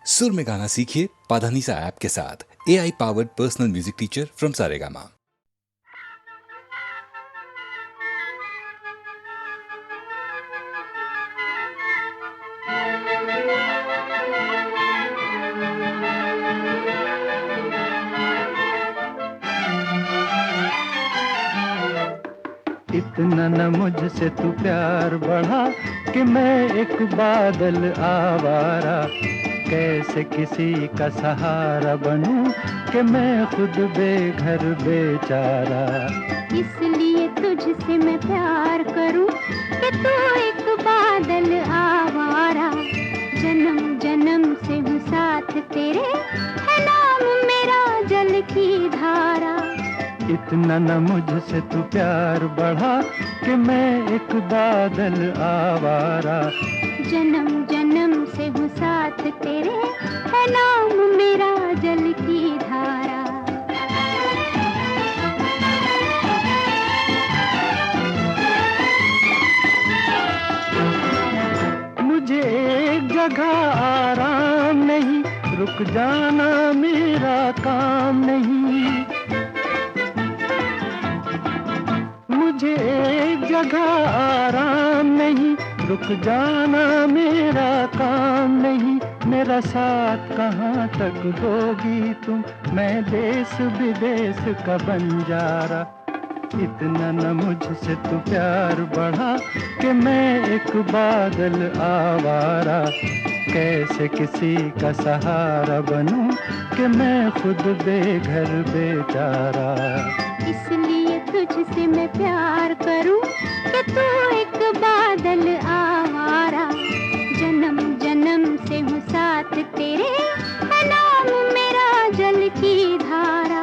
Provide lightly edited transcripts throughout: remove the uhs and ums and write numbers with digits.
सुर में गाना सीखिए पाधानीसा ऐप के साथ। AI powered personal music teacher from Saregama. इतना न मुझसे तू प्यार बढ़ा कि मैं एक बादल आवारा, कैसे किसी का सहारा बनूं कि मैं खुद बेघर बेचारा। इसलिए तुझसे मैं प्यार करूं कि तू एक बादल आवारा, जन्म जन्म से हूँ साथ तेरे, है नाम मेरा जल की धारा। इतना न मुझसे तू प्यार बढ़ा कि मैं एक बादल आवारा, जन्म जन्म से हूँ साथ तेरे, है नाम मेरा जल की धारा। मुझे एक जगह आराम नहीं, रुक जाना मेरा काम नहीं। मुझे एक जगह आराम नहीं, रुक जाना मेरा काम नहीं। मेरा साथ कहाँ तक दोगी तुम, मैं देश विदेश का बंजारा। इतना न मुझसे तू प्यार बढ़ा कि मैं एक बादल आवारा, कैसे किसी का सहारा बनूं कि मैं खुद बेघर बेचारा। इसलिए तुझसे मैं प्यार करूं कि तू एक बादल आवारा, जन्म जन्म से हूँ साथ तेरे, है नाम मेरा जल की धारा।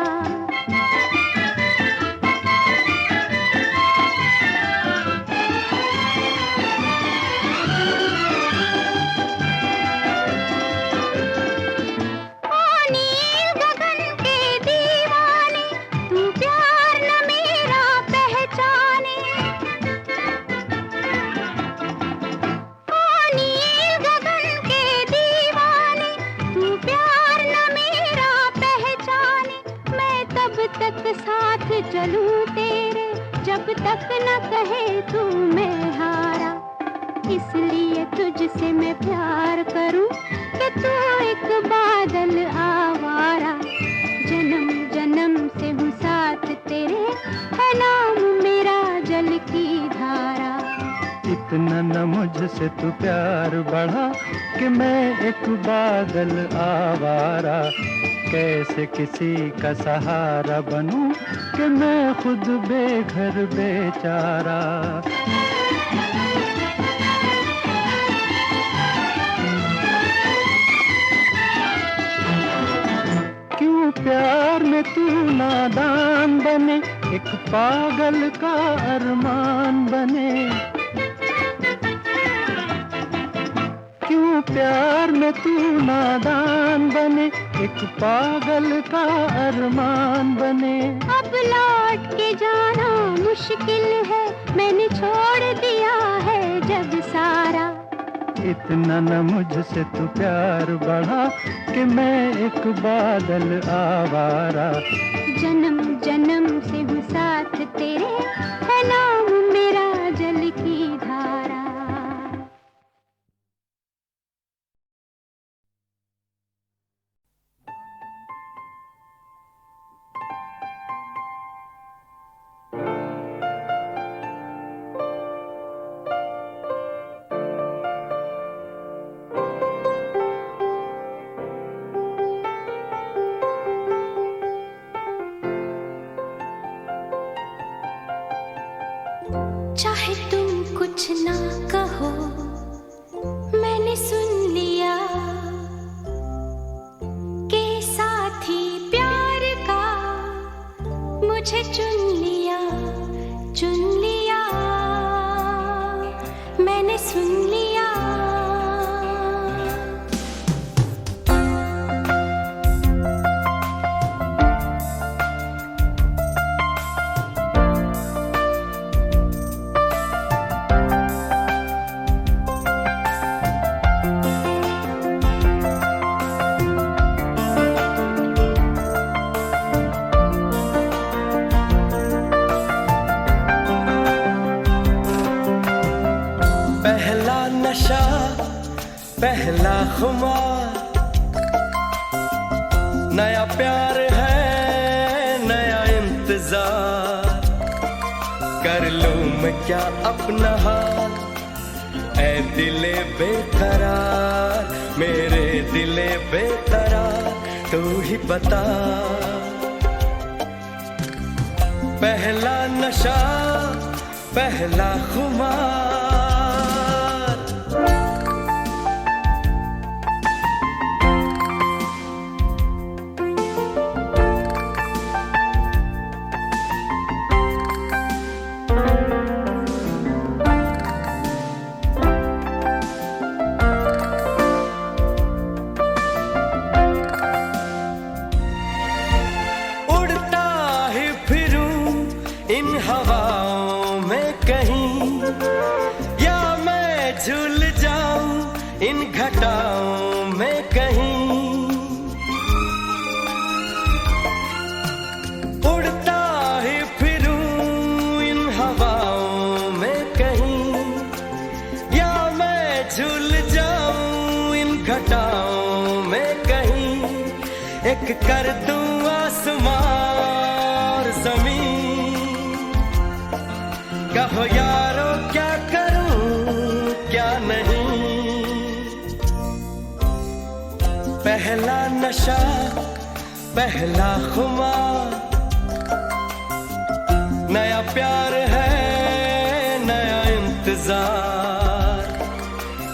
साथ चलूं तेरे, जब तक न कहे तू मैं हारा। इसलिए तुझसे मैं प्यार करूं कि तू एक बादल आवारा, जन्म जन्म से हूँ साथ तेरे, है नाम मेरा जल की धारा। इतना न मुझसे तू प्यार बढ़ा कि मैं एक बादल आवारा, कैसे किसी का सहारा बनूं कि मैं खुद बेघर बेचारा। क्यों प्यार में तू नादान बने, एक पागल का अरमान बने। क्यों प्यार में तू नादान बने, एक पागल का अरमान बने। अब लौट के जाना मुश्किल है, मैंने छोड़ दिया है जग सारा। इतना न मुझसे तू प्यार बढ़ा कि मैं एक बादल आवारा, जन्म जन्म से हूँ साथ तेरे, है नाम मेरा जल की धारा। चाहे तुम कुछ ना कहो, मैंने सुन लिया कि साथी प्यार का मुझे चुन लिया, मैंने सुन लिया। पहला खुमार, नया प्यार है नया इंतजार, कर लूं मैं क्या अपना हाल, ऐ दिले बेकरार, मेरे दिले बेकरार, तू ही बता। पहला नशा पहला खुमार, हवाओं में कहीं, या मैं झूल जाऊं इन घटाओं में कहीं, उड़ता ही फिरूं इन हवाओं में कहीं, या मैं झूल जाऊं इन घटाओं में कहीं, एक कर दूं आसमां और ज़मीन, कहो यारो क्या करूं क्या नहीं। पहला नशा पहला खुमार, नया प्यार है नया इंतजार,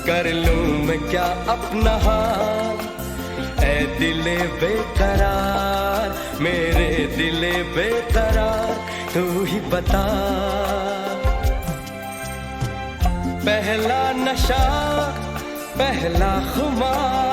कर लूं मैं क्या अपना हाल, ऐ दिले बेकरार, मेरे दिले बेकरार, तू ही बता। पहला नशा पहला खुमार,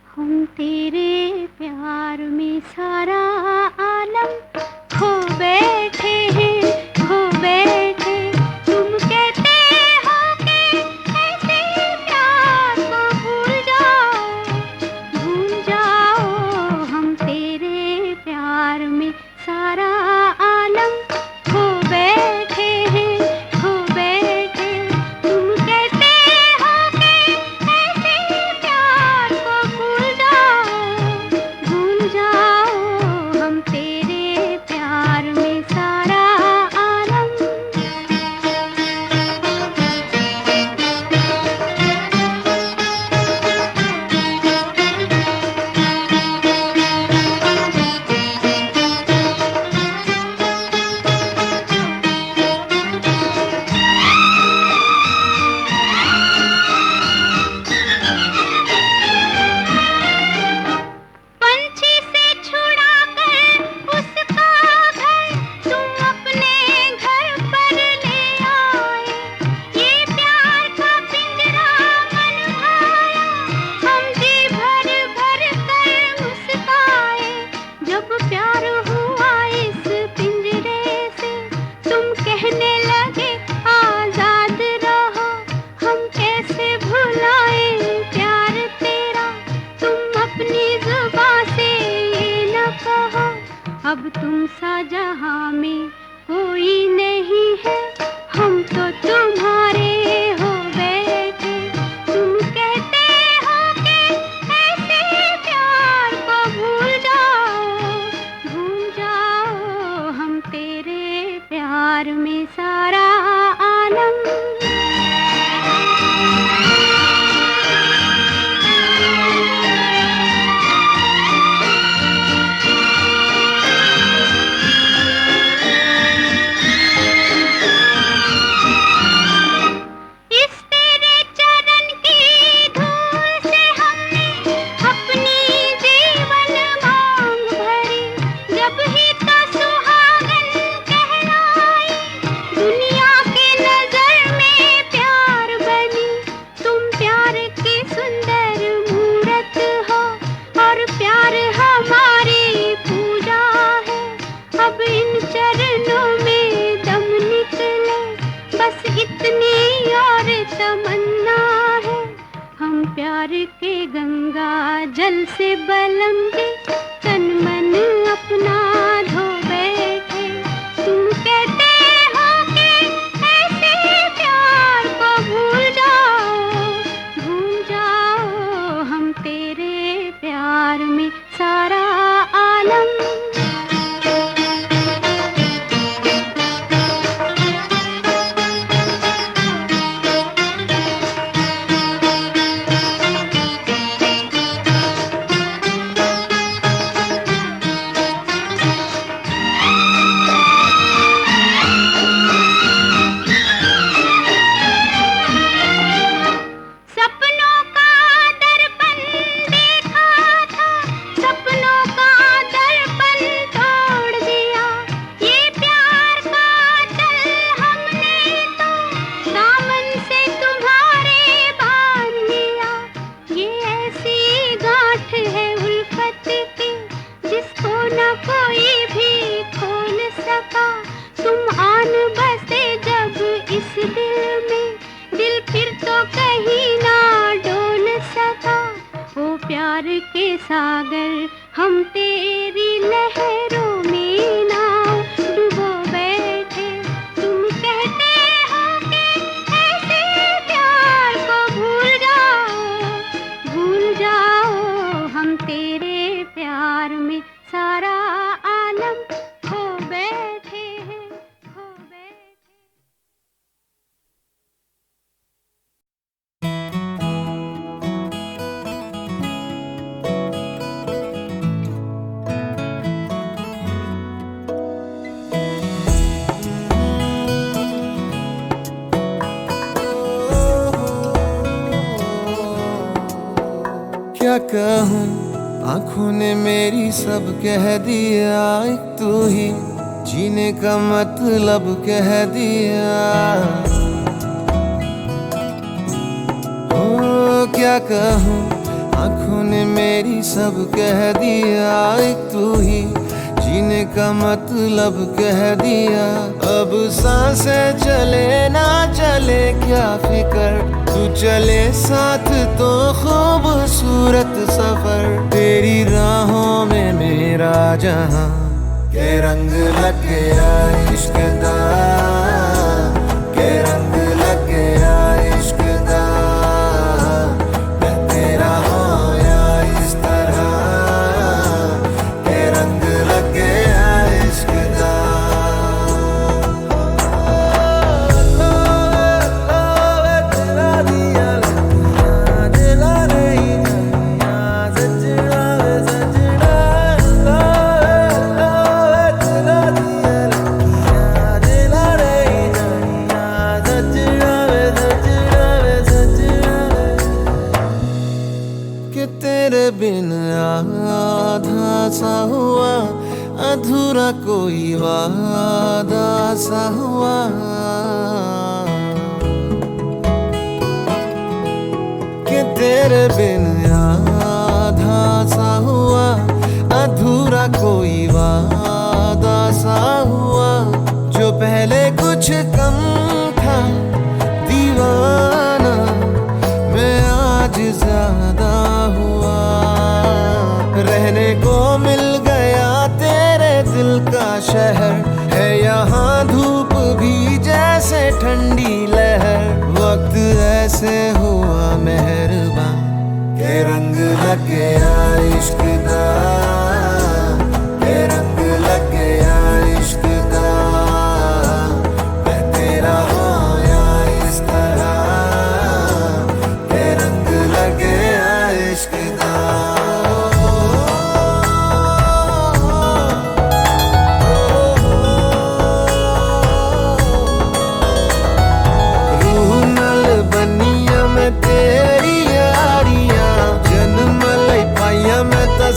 हम तेरे प्यार में सारा आलम खो बैठे हैं, खो बैठे। तुम कहते हो कि ऐसे प्यार को भूल जाओ, भूल जाओ। हम तेरे प्यार में सारा आलम खो बैठे हैं, खो बैठे। तुम कहते हो कि ऐसे प्यार को भूल जाओ, भूल जाओ। हम तेरे अब तुम सा जहां में कोई नहीं है, हम तो तुम्हारे हो बैठे। तुम कहते हो कि ऐसे प्यार को भूल जाओ, हम तेरे प्यार में सारा आलम। इतनी और तमन्ना है, हम प्यार के गंगा जल से बलंगे तन मन अपना धो बैठे। तुम कहते हो कि ऐसे प्यार को भूल जाओ, हम तेरे प्यार में सारा आलम। प्यार के सागर हम तेरी लहरों में नाव डुबो बैठे। तुम कहते हो कि ऐसे प्यार को भूल जाओ, हम तेरे प्यार में सारा आलम खो बैठे हैं, खो बैठे। क्या कहूँ, आँखों ने मेरी सब कह दिया, एक तू ही जीने का मतलब कह दिया। ओ क्या कहूँ, आँखों ने मेरी सब कह दिया, एक तू ही जीने का मतलब कह दिया। अब सांसें चले ना चले क्या फिकर, तू चले साथ तो खूबसूरत सफर। तेरी राहों में मेरा जहां के रंग लग गया इश्क दा, के रंग लग गया इश्क दा। मैं तेरा होया इस तरह, के रंग लग गया इश्क दा। बिन आधा सा हुआ, अधूरा कोई वादा सा हुआ। कि तेरे बिन आधा सा हुआ, अधूरा कोई वादा सा हुआ। जो पहले कुछ कम था दीवाना, मैं आज ज्यादा हुआ। रहने को मिल गया तेरे दिल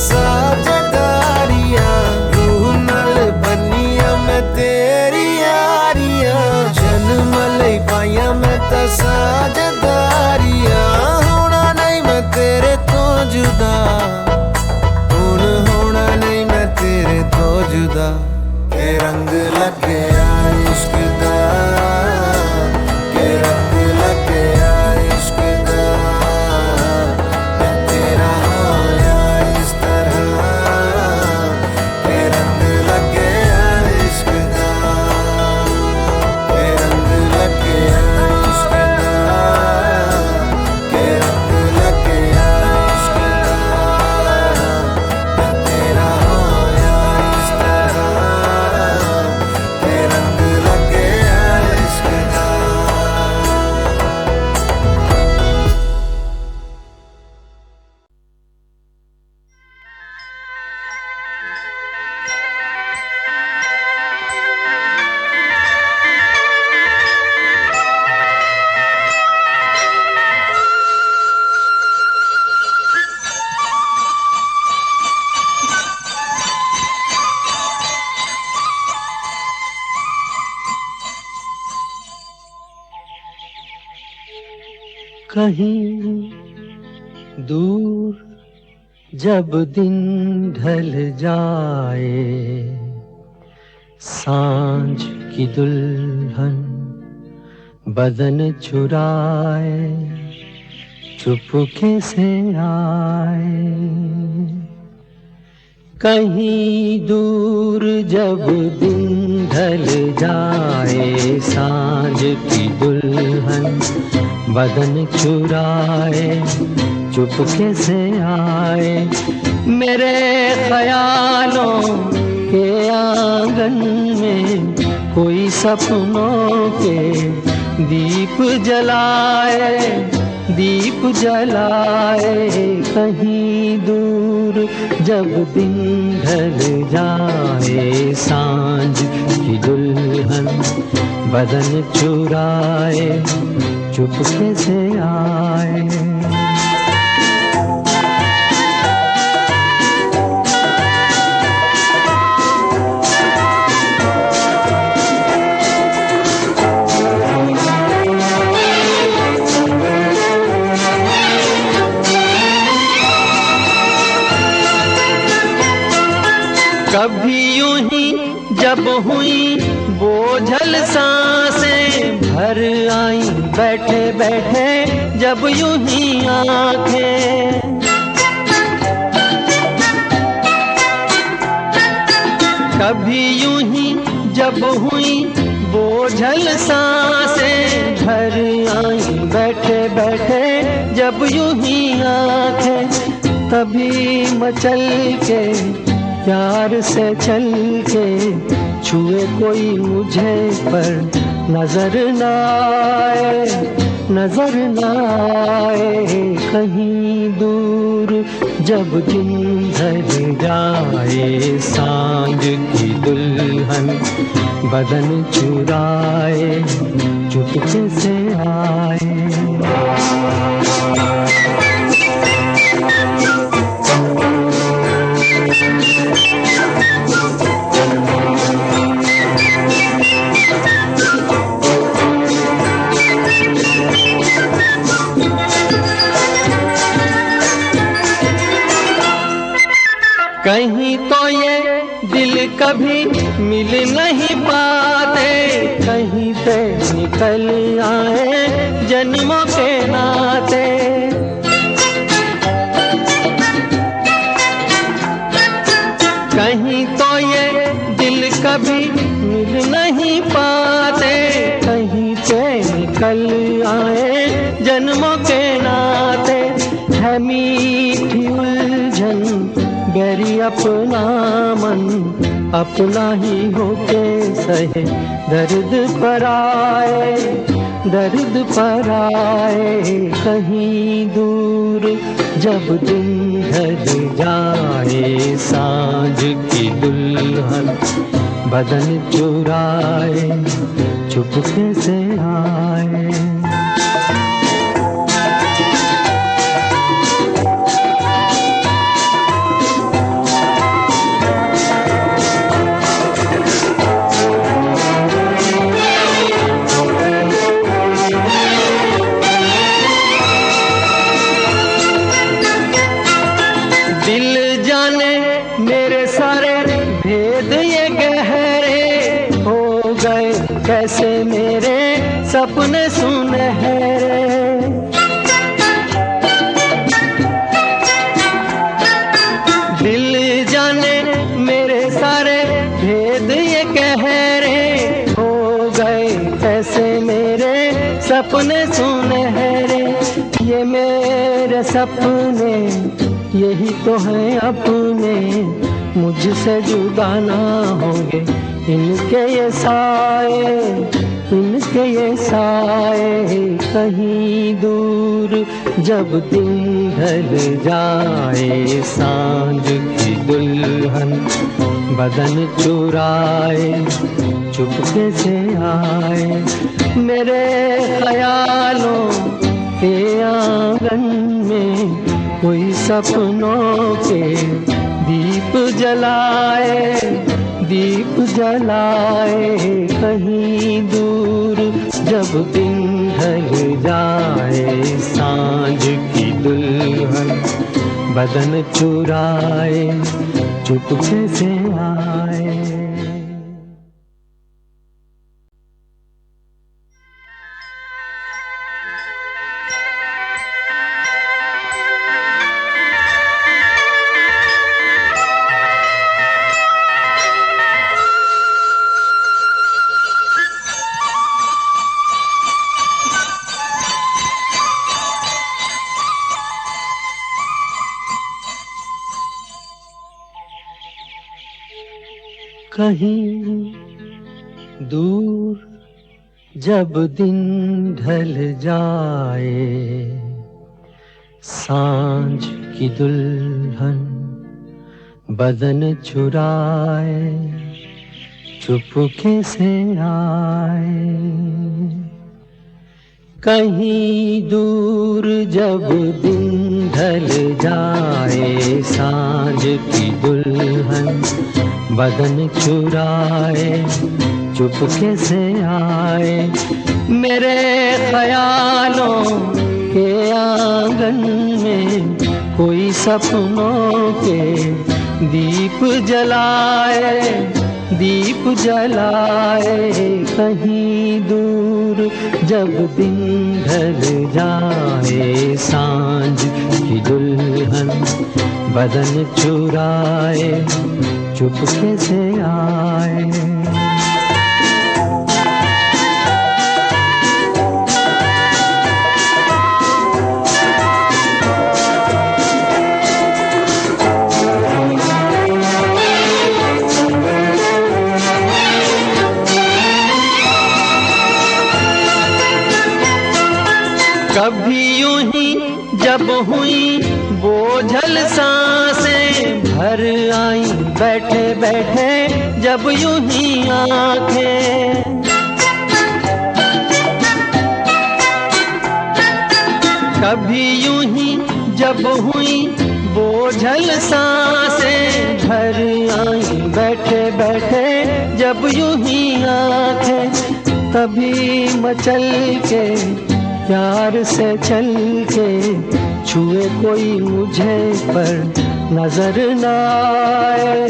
साझेदारियां, रूह नाल बनिया मैं तेरी यारियां, जन्म लई पाइयां मैं तां साझेदारियां, होना नहीं मैं तेरे तो जुदा, हुण होना नहीं मैं तेरे तो जुदा, के रंग लगे इश्क दा, के रंग लगे इश्क दा, मैं तेरा होया इस तरह, के रंग लगे इश्क दा, के रंग लगे इश्क दा, के रंग लगे इश्क दा, मैं तेरा होया इस तरह, के रंग लगे इश्क दा। कहीं दूर जब दिन ढल जाए, सांझ की दुल्हन बदन चुराए, चुपके से आए। कहीं दूर जब दिन ढल जाए, सांझ की दुल्हन बदन चुराए, चुपके से आए, मेरे ख्यालों के आंगन में कोई सपनों के दीप जलाए, दीप जलाए। कहीं दूर जब दिन ढल जाए, सांझ की दुल्हन बदन चुराए, चुपके से आए। कभी यूं ही जब हुई बोझल सांसें भर आई, बैठे बैठे जब यूं ही आंखें, कभी यूं ही जब हुई बोझल सांसें भर आई, बैठे बैठे जब यूं ही आंखें, तभी मचल के प्यार से चल के छुए कोई मुझे पर नजर न आए, नजर न आए। कहीं दूर जब दिन ढल जाए, सांझ की दुल्हन बदन चुराए, चुपके से आए। कहीं तो ये दिल कभी मिल नहीं पाते, कहीं से निकल आए जन्मों के नाते। कहीं तो ये दिल कभी मिल नहीं पाते, कहीं से निकल आए जन्मों के नाते। है मीठी उलझन गैरी अपना मन, अपना ही होके सहे दर्द पर आए, दर्द पर आए। कहीं दूर जब दिन ढल जाए, सांझ की दुल्हन बदन चुराए, चुपके से आए। सपने सुनहरे, ये मेरे सपने यही तो हैं अपने, मुझसे जुदा ना होंगे इनके ये साए, इनके ये साए। कहीं दूर जब दिन ढल जाए, सांझ की दुल्हन बदन चुराए, चुपके से आए मेरे ख्यालों के आंगन में, कोई सपनों के दीप जलाए, दीप जलाए। कहीं दूर जब दिन ढल जाए, सांझ की दुल्हन बदन चुराए, चुपके से आए। कहीं दूर जब दिन ढल जाए, सांझ की दुल्हन बदन चुराए, चुपके से आए। कहीं दूर जब दिन ढल जाए, सांझ की दुल्हन बदन चुराए, चुपके से आए मेरे ख्यालों के आंगन में, कोई सपनों के दीप जलाए, दीप जलाए। कहीं दूर जब दिन ढल जाए, सांझ की दुल्हन बदन चुराए, चुपके से आए। कभी यूं ही जब हुई बोझल सांसें, भर आई बैठे बैठे जब यूं ही आंखें। कभी यूं ही जब हुई बोझल सांसें, भर आई बैठे बैठे जब यूं ही आंखें। तभी मचल के प्यार से चल के छुए कोई मुझे, पर नजर न आए,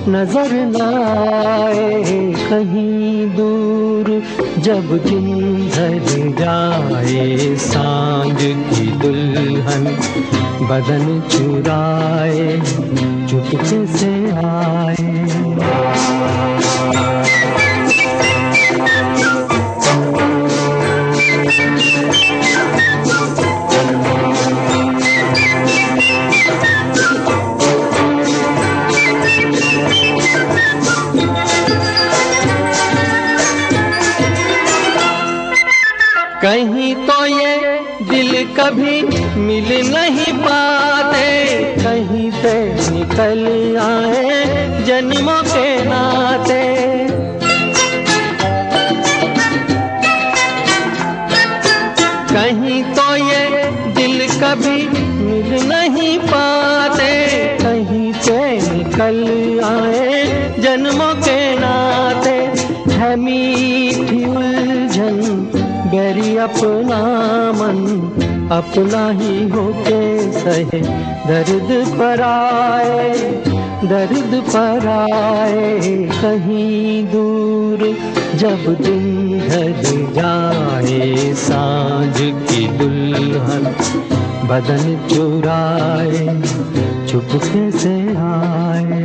नजर न आए। कहीं दूर जब दिन ढल जाए, सांझ की दुल्हन बदन चुराए, चुपके से आए। कहीं तो ये दिल कभी मिल नहीं पाते, कहीं से निकल आए जन्मों के नाते। कहीं तो ये दिल कभी मिल नहीं पाते, कहीं से निकल आए जन्मों के नाते। है मीठी उलझन गैरी अपना मन, अपना ही होके सहे दर्द पर आए, दर्द पर आए। कहीं दूर जब दिन ढल जाए, सांझ की दुल्हन बदन चुराए, चुपके से आए।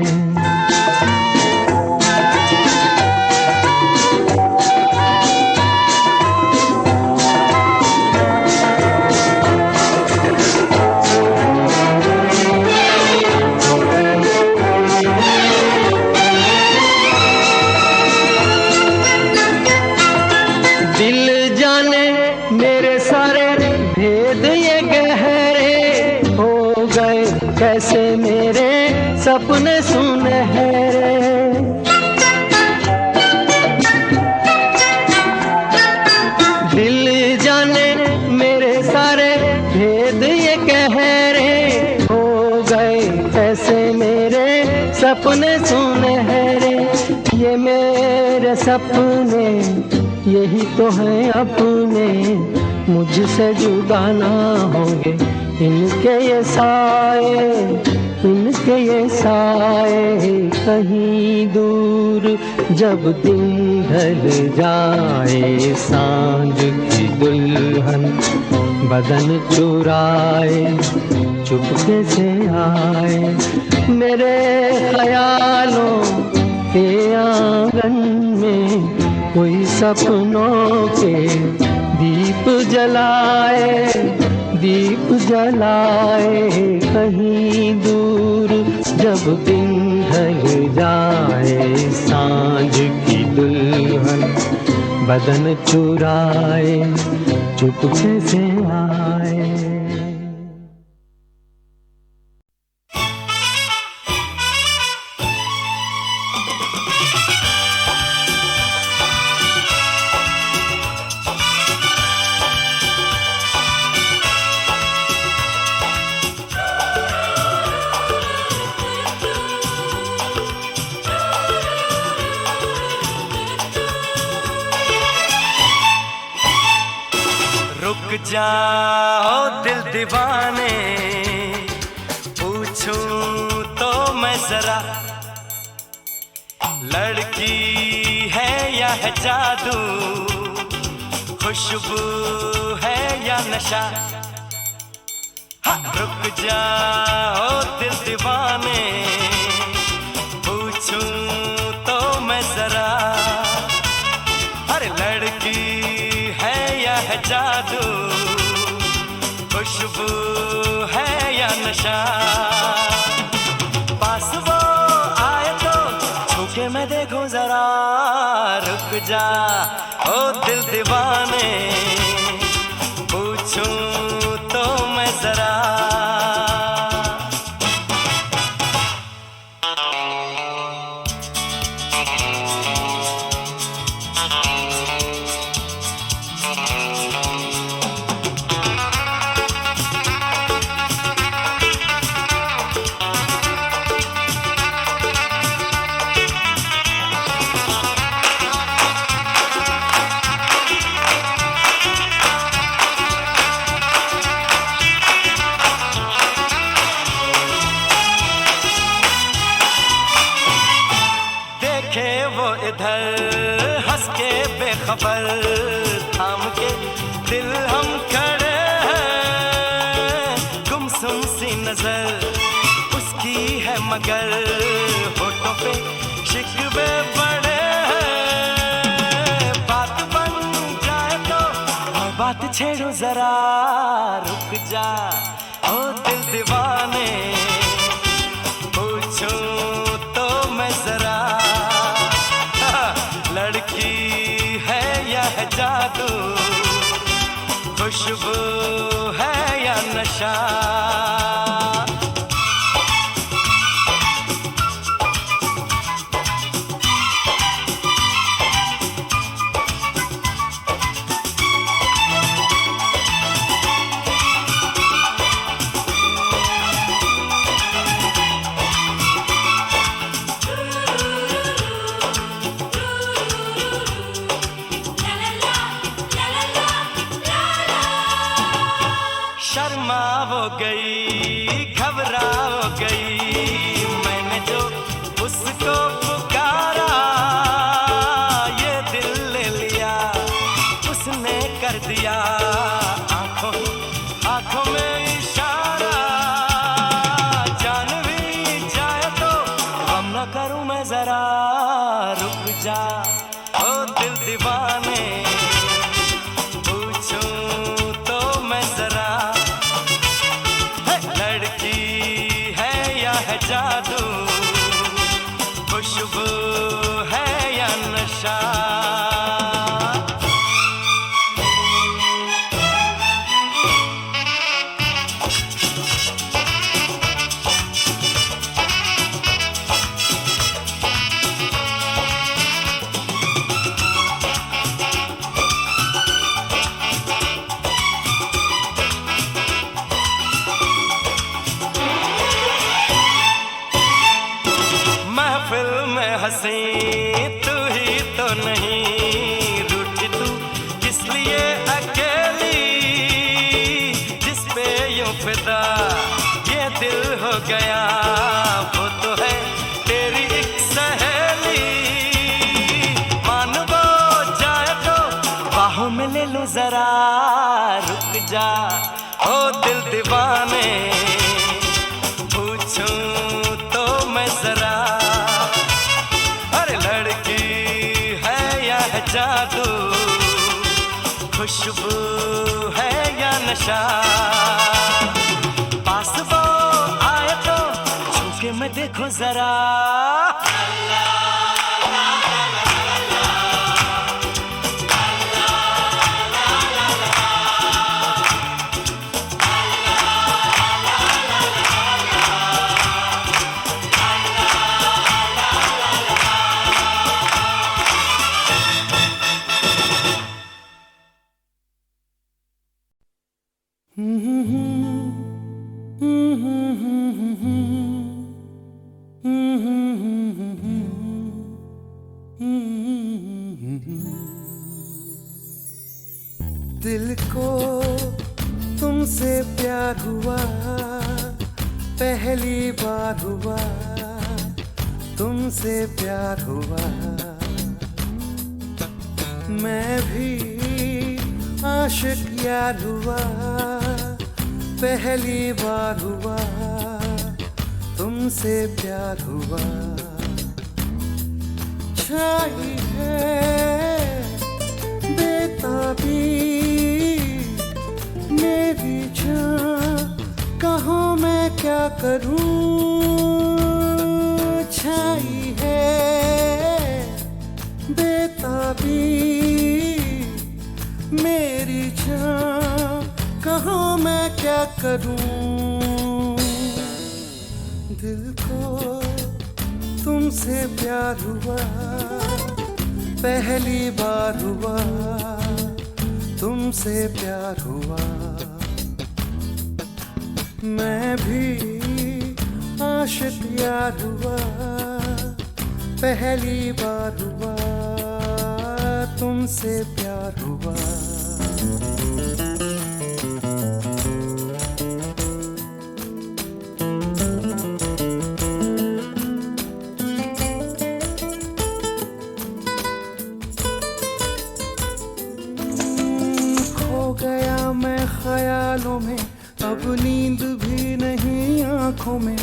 सपने सुनहरे। दिल जाने मेरे सारे भेद ये कह रहे, हो गए कैसे मेरे सपने सुनहरे। ये मेरे सपने यही तो हैं अपने, मुझसे जुदा ना होंगे इनके ये साए, इनके ये साए। कहीं दूर जब दिन ढल जाए, सांझ की दुल्हन बदन चुराए, चुपके से आए मेरे ख्यालों के आंगन में। कोई सपनों के दीप जलाए, दीप जलाए। कहीं दूर जब दिन ढल जाए, सांझ की दुल्हन बदन चुराए, चुपके से आए। रुक जाओ दिल दीवाने, पूछूं तो मैं जरा, लड़की है या है जादू, खुशबू है या नशा। हाँ, रुक जाओ दिल दीवाने, पूछूं तो मैं जरा, अरे लड़की है या है जादू, खुशबू है या नशा। पास वो आए तो छूके मैं देखूं जरा, रुक जा ओ दिल दीवाने, पूछूं तो मैं जरा। इधर हंस के बेखबर, थाम के दिल हम खड़े हैं, गुमसुम सी नजर उसकी है मगर, होठों पे शिकवे पड़े हैं। बात बन जाए तो मैं बात छेड़ूं जरा, रुक जा ओ दिल दीवाने, पूछूं तो मैं जरा, लड़की है या है जादू, खुशबू है या नशा। शर्मा वो गई, घबरा वो गई, मैंने जो उसको पुकारा, ये दिल ले लिया उसने कर दिया, आंखों आंखों में इशारा। जान भी जाए तो हम न करूं मैं जरा, रुक जा ओ दिल दीवाने, पूछूं तो मैं जरा, लड़की है या है जादू, खुशबू है या नशा। हंसी तू ही तो नहीं, रूठी तू किस लिए अकेली, जिस पे यूं फिदा ये दिल हो गया, वो तो है तेरी एक सहेली। मान वो जाए तो बाहों में ले लो जरा, रुक जा ओ दिल दीवाने, पूछूं तो मैं जरा, अरे लड़की है या है जादू, खुशबू है या नशा, पास वो आए तो छूके मैं देखो जरा। दिल को तुमसे प्यार हुआ, पहली बार हुआ, तुमसे प्यार हुआ। मैं भी आशिक यार हुआ, पहली बार हुआ, तुमसे प्यार हुआ। छाई है बेताबी मेरी जान, कहाँ मैं क्या करूं। छाई है बेताबी मेरी जान, कहाँ मैं क्या करूं। दिल को तुमसे प्यार हुआ, पहली बार हुआ, तुमसे प्यार हुआ। मैं भी आशिक यार हुआ, पहली बार हुआ, तुमसे प्यार हुआ। ख्यालों में अब नींद भी नहीं आंखों में,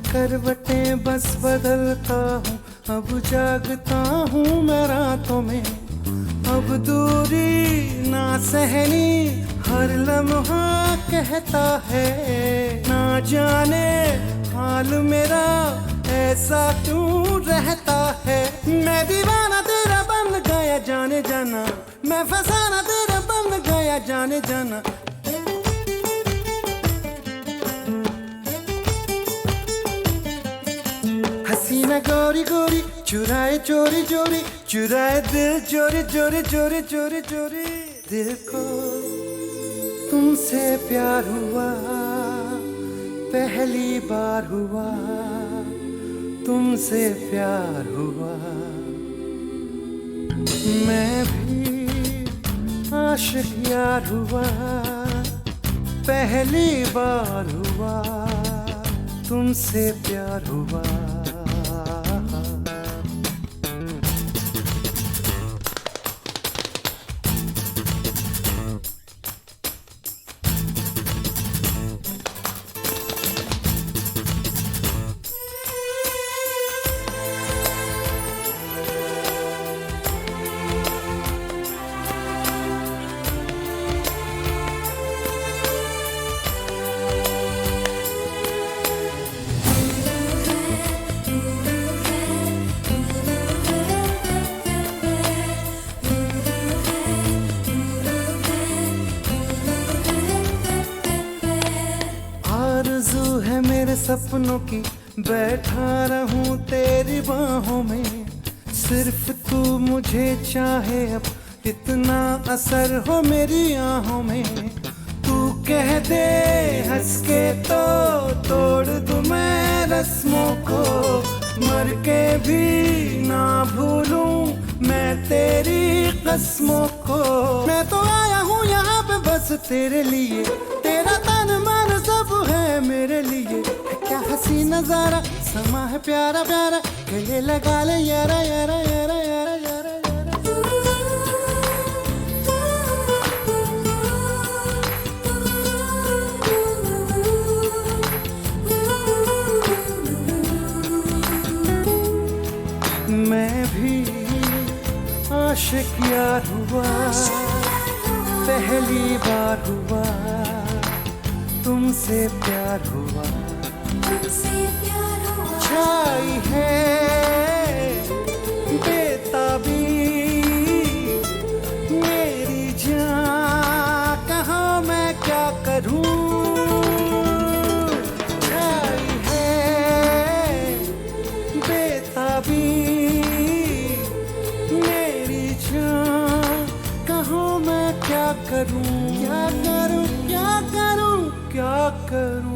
करवटें बस बदलता हूँ, अब जागता हूँ मैं रातों में। अब दूरी ना सहनी हर लम्हा कहता है, ना जाने हाल मेरा ऐसा क्यों रहता है। मैं दीवाना तेरा बन गया जाने जाना, मैं फसाना तेरा बन गया जाने जाना। हसीना गोरी गोरी चुराए चोरी चोरी, चुराए दिल चोरी चोरी चोरी चोरी चोरी। दिल को तुमसे प्यार हुआ, पहली बार हुआ, तुमसे प्यार हुआ। मैं भी आशिक यार हुआ, पहली बार हुआ, तुमसे प्यार हुआ। सपनों की बैठा रहूं तेरी बाहों में, सिर्फ तू मुझे चाहे अब इतना असर हो मेरी आहों में। तू कह दे हंस के तो तोड़ दूं मैं रस्मों को, मर करके भी ना भूलूं मैं तेरी कसमों को। मैं तो आया हूँ यहाँ पे बस तेरे लिए, तेरा तन मन सब है मेरे लिए। क्या हंसी नजारा समा है प्यारा प्यारा, गले लगा ले यारा यारा यारा यारा यारा। मैं भी आशिक यार हुआ, पहली बार हुआ तुमसे प्यार हुआ। छाई है बेताबी मेरी जान, कहाँ मैं क्या करूं। छाई है बेताबी मेरी जान, कहाँ मैं क्या करूं, क्या करूं, क्या करूं, क्या करूं।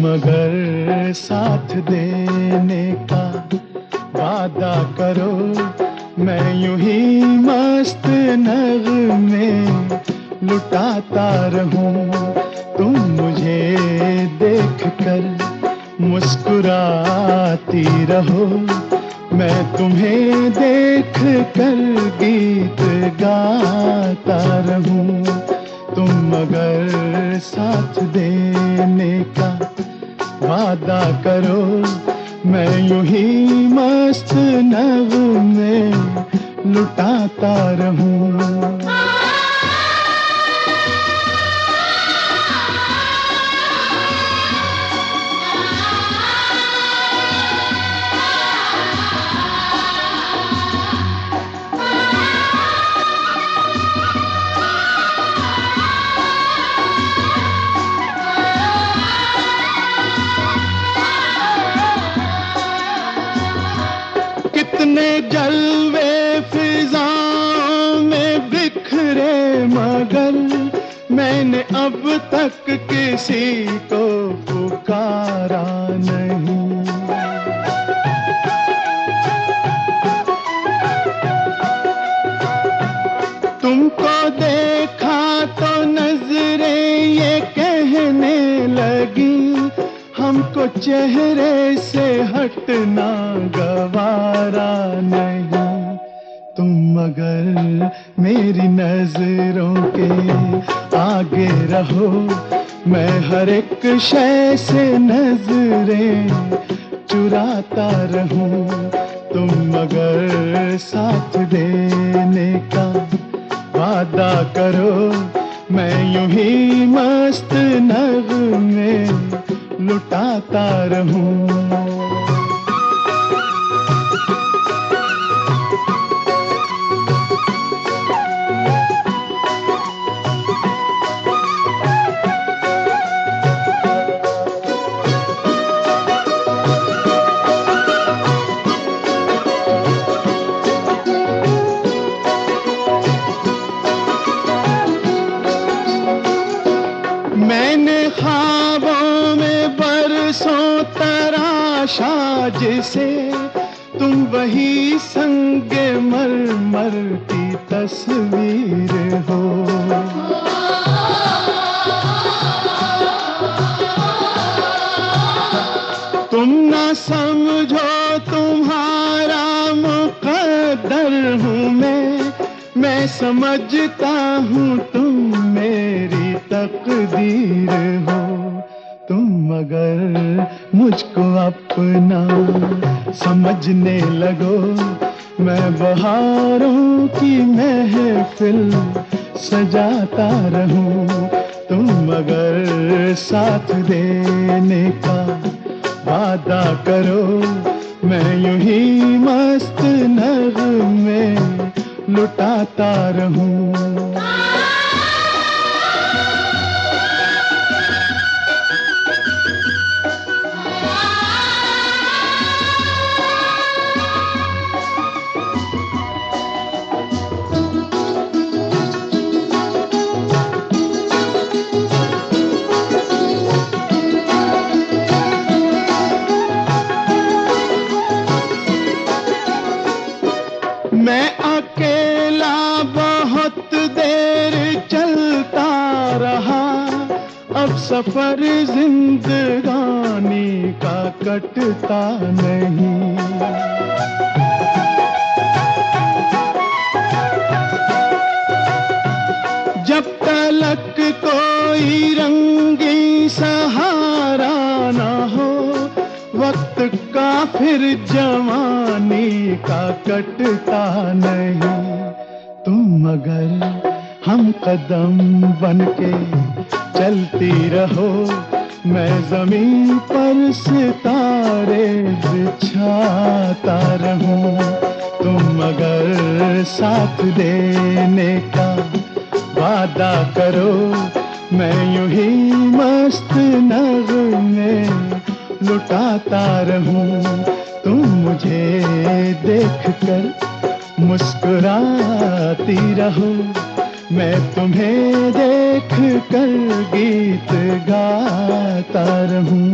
मगर साथ देने का वादा करो, मैं यूं ही मस्त नगमे लुटाता रहूं। तुम मुझे देख कर मुस्कुराती रहो, मैं तुम्हें देख कर गीत गाता रहूं। तुम मगर साथ देने का वादा करो, मैं यूं ही मस्त नगमे लुटाता रहूं। कितने जलवे फिजाओं में बिखरे, मगर मैंने अब तक किसी को पुकारा नहीं। तुमको देखा तो नजरें ये कहने लगी, हमको चेहरे से हटना गवारा नहीं। तुम मगर मेरी नजरों के आगे रहो, मैं हर एक शय से नजरें चुराता रहूं। तुम मगर साथ देने का वादा करो मैं यूं ही मस्त नगमे लुटाता रहूं। मैंने ख्वाबों में बरसों तराशा जिसे तुम वही संगे मरमर की तस्वीर हो। तुम ना समझो तुम्हारा मुकद्दर हूँ मैं समझता हूँ तुम मेरी तकदीर हो। तुम अगर मुझको अपना समझने लगो मैं बहारों की महफिल सजाता रहूं। तुम अगर साथ देने का वादा करो मैं यूं ही मस्त नगमे लुटाता रहूं। मैं अकेला बहुत देर चलता रहा अब सफर जिंदगानी का कटता नहीं। जब तलक कोई रंगी सहारा ना हो वक्त का फिर जवानी का कटता नहीं। तुम अगर हम कदम बनके चलती रहो मैं जमीन पर सितारे बिछाता रहूं। तुम अगर साथ देने का वादा करो मैं यूं ही मस्त नगमे लुटाता रहूं। तुम मुझे देखकर मुस्कुराती रहो मैं तुम्हें देख कर गीत गाता रहूं।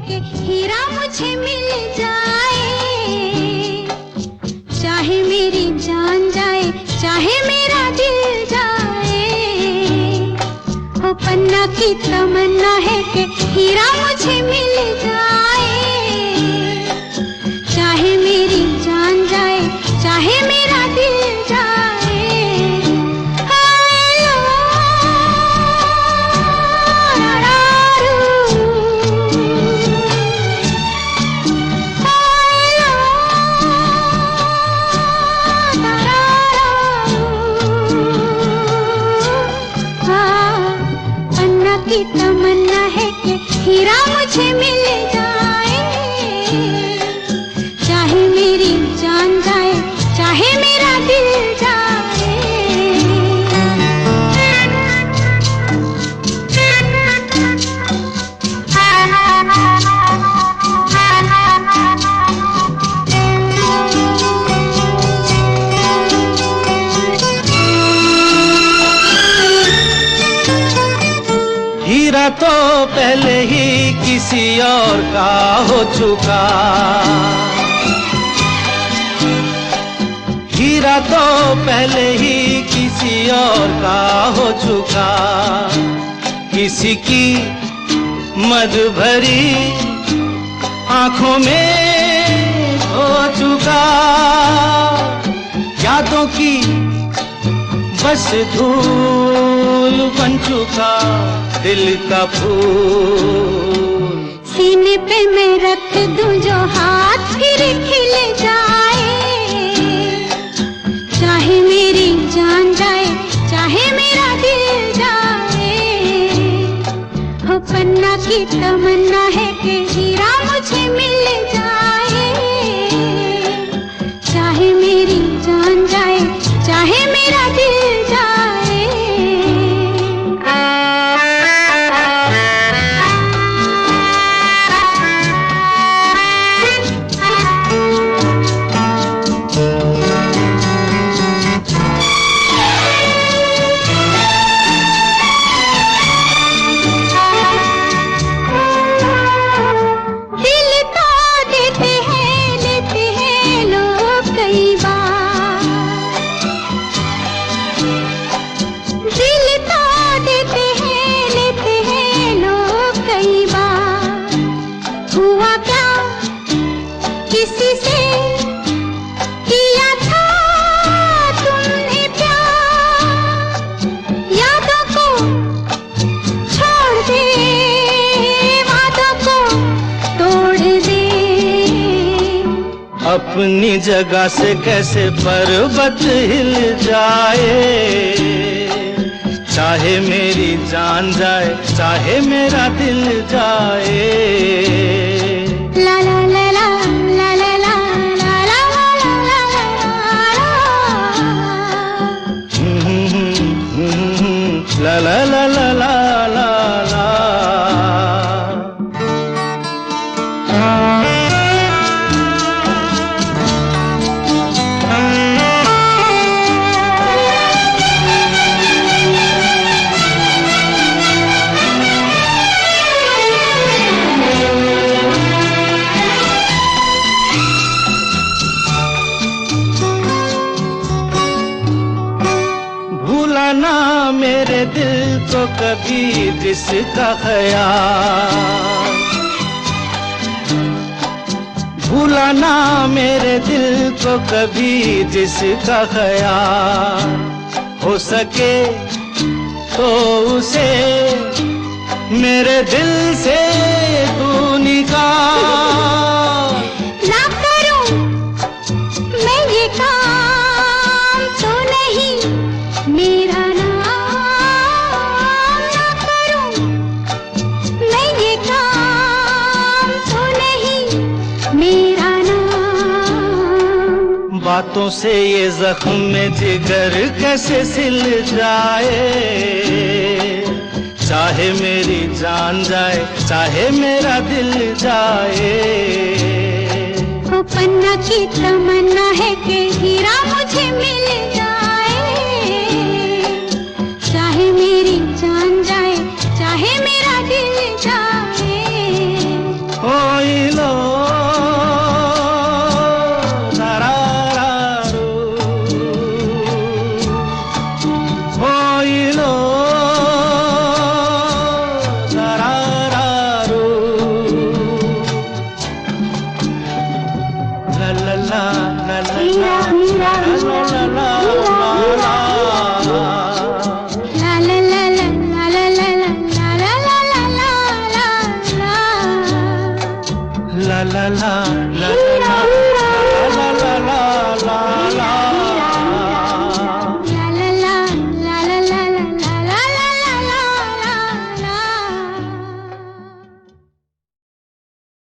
कि हीरा मुझे मिल जाए, चाहे मेरी जान जाए, चाहे मेरा दिल जाए। ओ पन्ना की तमन्ना है कि हीरा मुझे मिल जाए, चाहे मेरी जान जाए, चाहे मेरा दिल जाए। पन्ना की तमन्ना है कि हीरा मुझे मिल जाए, चाहे मेरी जान जाए, चाहे मेरा दिल जाए। हीरा तो पहले ही किसी और का हो चुका, हीरा तो पहले ही किसी और का हो चुका। किसी की मद भरी आंखों में हो चुका, यादों की बस धूल बन चुका दिल का फूल। सीने पे मैं रख दूं जो हाथ फिर खिल जाए, चाहे मेरी जान जाए, चाहे मेरा दिल जाए। हो पन्ना की तमन्ना है कि हीरा मुझे मिल जाए, चाहे मेरी जान जाए, चाहे मेरा दिल जाए। अपनी जगह से कैसे पर्वत हिल जाए, चाहे मेरी जान जाए, चाहे मेरा दिल जाए। ला ला ला ला ला ला ला ला ला ला ला ला ला ला ला ला ला। ना मेरे दिल को कभी जिसका ख्याल, भूला ना मेरे दिल को कभी जिसका ख्याल। हो सके तो उसे मेरे दिल से तू निकाल। ना करूं मैं ये काम तो नहीं मेरा नाम, ना करूं मैं ये काम तो नहीं मेरा नाम। बातों से ये जख्म में जिगर कैसे सिल जाए, चाहे मेरी जान जाए, चाहे मेरा दिल जाए। वो पन्ना की तमन्ना है कि हीरा मुझे मिल जाए, चाहे मेरी जान जाए, चाहे मेरा दिल जाए। ओ ला ला ला ला ला